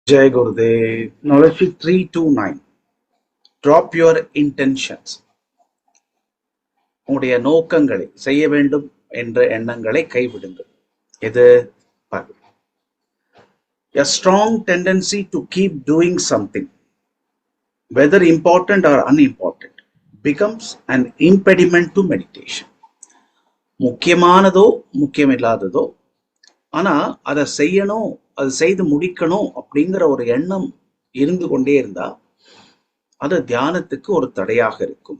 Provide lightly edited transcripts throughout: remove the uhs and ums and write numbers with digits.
Jai Gurudev. Knowledge 329. Drop your intentions. உங்களுடைய நோக்கங்களை செய்ய வேண்டும் என்ற எண்ணங்களை கைவிடுங்கள். இது a strong tendency to keep doing something, whether important or unimportant, becomes an impediment to meditation. முக்கியமானதோ முக்கியமில்லாததோ ஆனா அதை செய்யணும், அது செய்து முடிக்கணும் அப்படிங்கிற ஒரு எண்ணம் இருந்து கொண்டே இருந்தா அது தியானத்துக்கு ஒரு தடையாக இருக்கும்.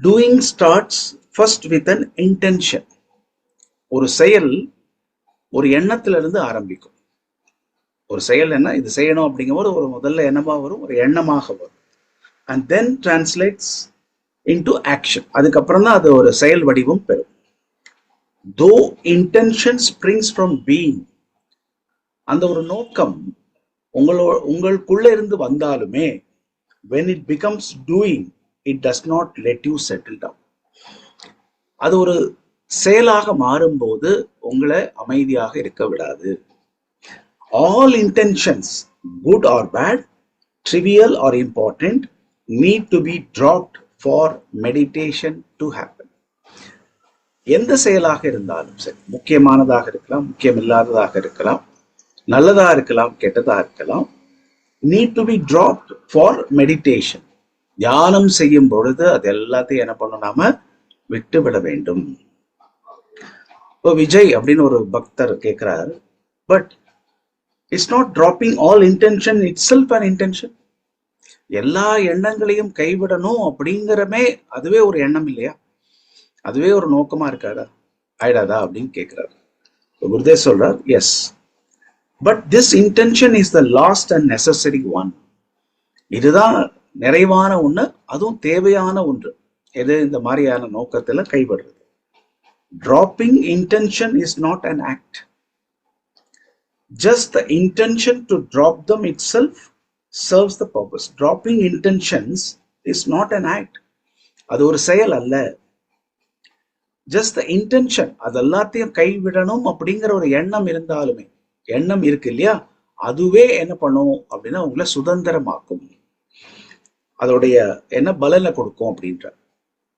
Doing starts first with an intention. ஒரு செயல் ஒரு எண்ணத்திலிருந்து ஆரம்பிக்கும். ஒரு செயல் என்ன, இது செய்யணும் அப்படிங்கும்போது ஒரு முதல்ல எண்ணமா வரும், ஒரு எண்ணமாக வரும். And then translates into action. அதுக்கப்புறம் தான் அது ஒரு செயல் வடிவம் பெறும். Though intention springs from being, அந்த ஒரு நோக்கம் உங்களுக்குள்ள இருந்து வந்தாலுமே, when it becomes doing, it does not let you settle down. அது ஒரு செயலாக மாறும்போது உங்களை அமைதியாக இருக்க விடாது. All intentions, good or bad, trivial or important, need to be dropped for meditation to happen. எந்த செயலாக இருந்தாலும் சரி, முக்கியமானதாக இருக்கலாம், முக்கியமில்லாததாக இருக்கலாம், நல்லதா இருக்கலாம், கெட்டதா இருக்கலாம், need to be dropped for meditation. தியானம் செய்யும் பொழுது அது எல்லாத்தையும் என்ன பண்ணணும், நாம விட்டு விட வேண்டும். இப்போ விஜய் அப்படின்னு ஒரு பக்தர் கேட்கிறார், but it's not dropping all intention it self an intention. எல்லா எண்ணங்களையும் கைவிடணும் அப்படிங்கிறமே அதுவே ஒரு எண்ணம் இல்லையா? அதுவே ஒரு நோக்கமா இருக்காதா, ஆயிடாதா அப்படின்னு கேட்கிறார். குருதேவ் சொல்றார், yes, but this intention is the last and necessary one. இதுதான் நிறைவான ஒண்ணு, அதுவும் தேவையான ஒன்று. எது இந்த மாதிரியான நோக்கத்துல கைவிடுறது. Dropping intention is not an act. Just the intention to drop them itself serves the purpose. Dropping intentions is not an act. அது ஒரு செயல் அல்ல. ஜஸ்ட் த இன்டென்ஷன், அது எல்லாத்தையும் கைவிடணும் அப்படிங்கிற ஒரு எண்ணம் இருந்தாலுமே, எண்ணம் இருக்கு இல்லையா, அதுவே என்ன பண்ணும் அப்படின்னா உங்களை சுதந்திரமாக்கும். அதோடைய என்ன பலனை கொடுக்கும் அப்படின்ற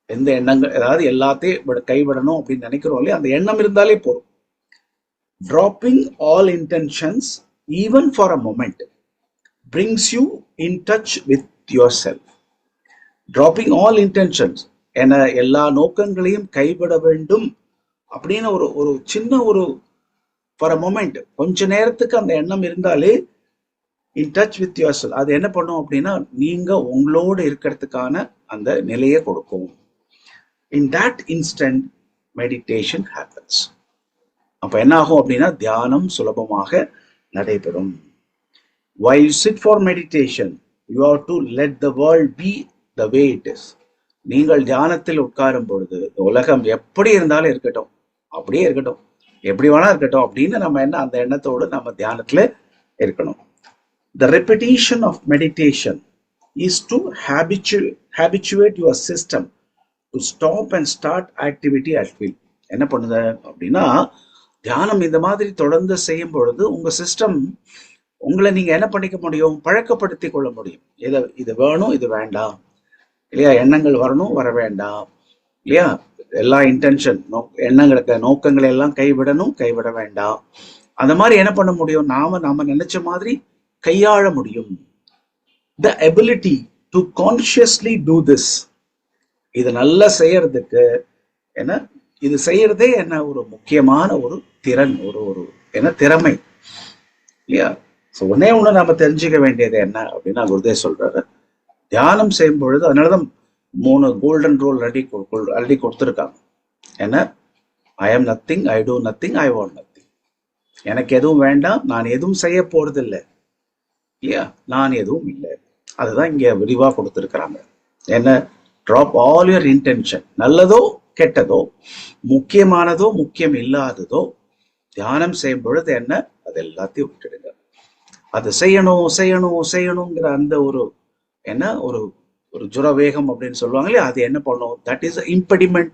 எந்த எண்ணங்கள், அதாவது எல்லாத்தையும் கைவிடணும் அப்படின்னு நினைக்கிறோம் இல்லையா, அந்த எண்ணம் இருந்தாலே போதும். Dropping all intentions even for a moment brings you in touch with yourself. Dropping all intentions, என எல்லா நோக்கங்களையும் கைவிட வேண்டும் அப்படின்னு ஒரு சின்ன ஒரு ஃபார் அ மொமெண்ட், கொஞ்ச நேரத்துக்கு அந்த எண்ணம் இருந்தாலே in touch with your self, அது என்ன பண்ணும் அப்படின்னா நீங்க உங்களோடு இருக்கிறதுக்கான அந்த நிலையை கொடுக்கும். In that instant meditation happens. அப்ப என்ன ஆகும் அப்படின்னா தியானம் சுலபமாக நடைபெறும். While you sit for meditation, you have to let the world be the way it is. நீங்கள் தியானத்தில் உட்காரும் பொழுது உலகம் எப்படி இருந்தாலும் இருக்கட்டும், அப்படியே இருக்கட்டும், எப்படி வேணா இருக்கட்டும் அப்படின்னு நம்ம என்ன அந்த எண்ணத்தோடு நம்ம தியானத்துல இருக்கணும். The repetition of meditation is to habituate your system to stop and start activity at will. என்ன பண்ணுது அப்படின்னா தியானம் இந்த மாதிரி தொடர்ந்து செய்யும் பொழுது உங்க சிஸ்டம் உங்களை நீங்க என்ன பண்ணிக்க முடியும், பழக்கப்படுத்திக் கொள்ள முடியும். இது வேணும், இது வேண்டாம் இல்லையா, எண்ணங்கள் வரணும், வர வேண்டாம் இல்லையா, எல்லா இன்டென்ஷன் எண்ணங்களுக்கு நோக்கங்களை எல்லாம் கைவிடணும், கைவிட வேண்டாம். அந்த மாதிரி என்ன பண்ண முடியும், நாம நினைச்ச மாதிரி கையாள முடியும். The ability to consciously do this, இது நல்லா செய்யறதுக்கு என்ன, இது செய்யறதே என்ன ஒரு முக்கியமான ஒரு திறன், ஒரு என்ன திறமை இல்லையா. ஒன்னே ஒண்ணு நம்ம தெரிஞ்சுக்க வேண்டியது என்ன அப்படின்னா குருதேவ் சொல்றாரு, தியானம் செய்யும் பொழுது, அதனாலதான் 3 கோல்டன் ரூல் ஆல்ரெடி கொடுத்துருக்காங்க. என்ன, ஐ ஆம் nothing, I two nothing, I want nothing. எனக்கு எதுவும் வேண்டாம், நான் எதுவும் செய்ய போறது இல்லை இல்லையா, நான் எதுவும் இல்லை. அதுதான் இங்க விரிவா கொடுத்துருக்கிறாங்க. என்ன, ட்ராப் ஆல் யுவர் இன்டென்ஷன். நல்லதோ கெட்டதோ, முக்கியமானதோ முக்கியம் இல்லாததோ, தியானம் செய்யும் பொழுது என்ன, அது எல்லாத்தையும் விட்டுடுங்க. அது செய்யணுங்கிற அந்த ஒரு என்ன ஒரு ஜுரவேகம் அப்படின்னு சொல்லுவாங்களே, அது என்ன பண்ணும், that is impediment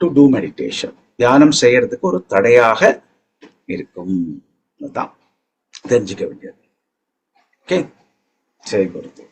to do meditation. தியானம் செய்யறதுக்கு ஒரு தடையாக இருக்கும். தான் தெரிஞ்சுக்க வேண்டியது. ஓகே, சரி குருது.